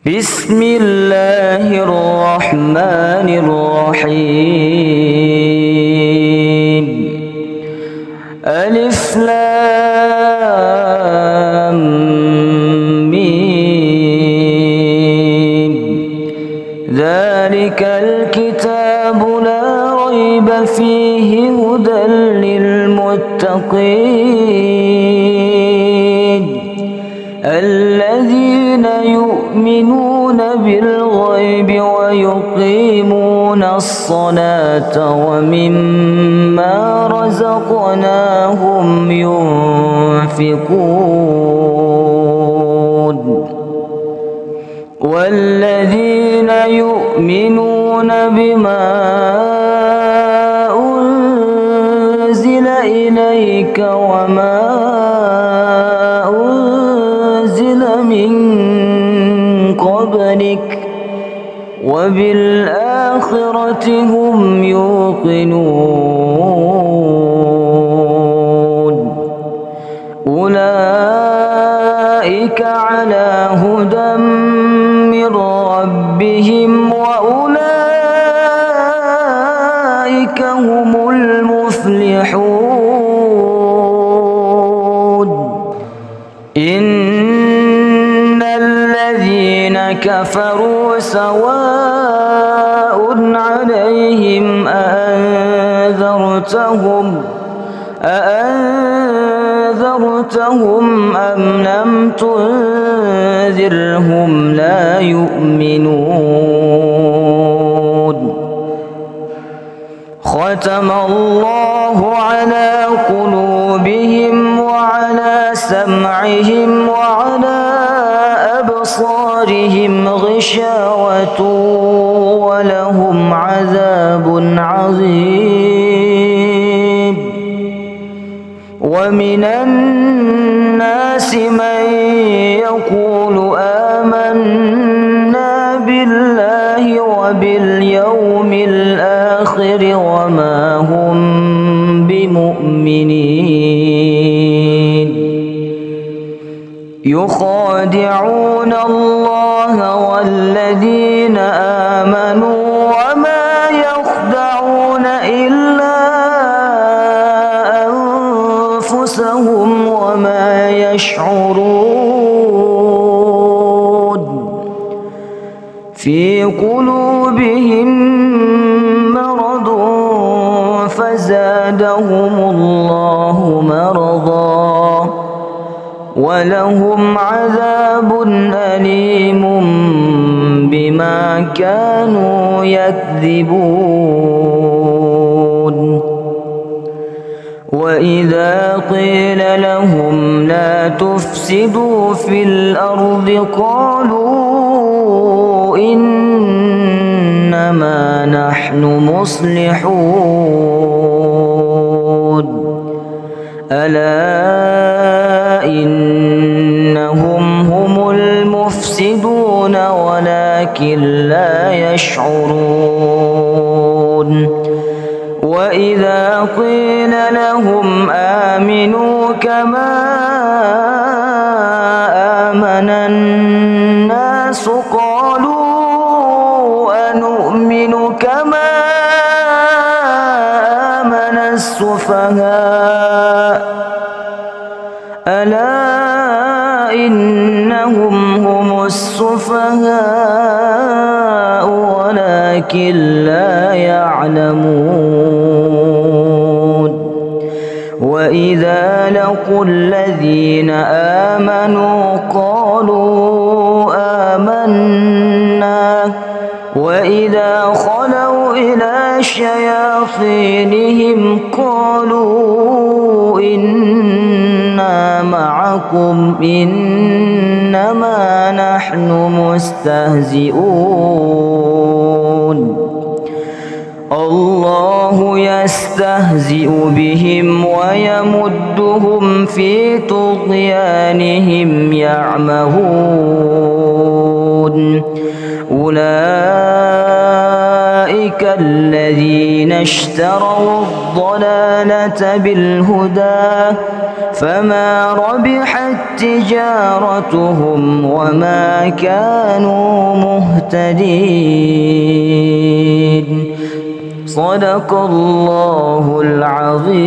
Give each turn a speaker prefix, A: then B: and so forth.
A: بسم الله الرحمن الرحيم. ألف لام ميم. ذلك الكتاب لا ريب فيه هدى للمتقين الذين يؤمنون بالغيب ويقيمون الصلاة ومما رزقناهم ينفقون والذين يؤمنون بما أنزل إليك وما وبالآخرة هم يوقنون أولئك على هدى من ربهم وأولئك هم المفلحون. إن الذين كفروا سواء عليهم أأنذرتهم أم لم تنذرهم لا يؤمنون. ختم الله على قلوبهم وعلى سمعهم وعلى أبصارهم غشاوة ولهم عذاب عظيم. ومن الناس من يقول آمنا بالله وباليوم الآخر وما هم بمؤمنين. يخادعون الله والذين آمنوا وما يخدعون إلا أنفسهم وما يشعرون. في قلوبهم مرض فزادهم الله مرضا ولهم عذاب أليم بما كانوا يكذبون. وإذا قيل لهم لا تفسدوا في الأرض قالوا إنما نحن مصلحون. ألا إنهم هم المفسدون ولكن لا يشعرون. وإذا قيل لهم آمنوا كما آمن الناس قالوا أنؤمن كما آمن السفهاء. ألا إنهم هم السفهاء ولكن لا يعلمون. وإذا لقوا الذين آمنوا قالوا آمنا وإذا خلوا إلى شياطينهم قالوا إنا معكم إنما نحن مستهزئون. الله يستهزئ بهم ويمدهم في طغيانهم يعمهون. أولئك أولئك الذين اشتروا الضلالة بالهدى فما ربحت تجارتهم وما كانوا مهتدين. صدق الله العظيم.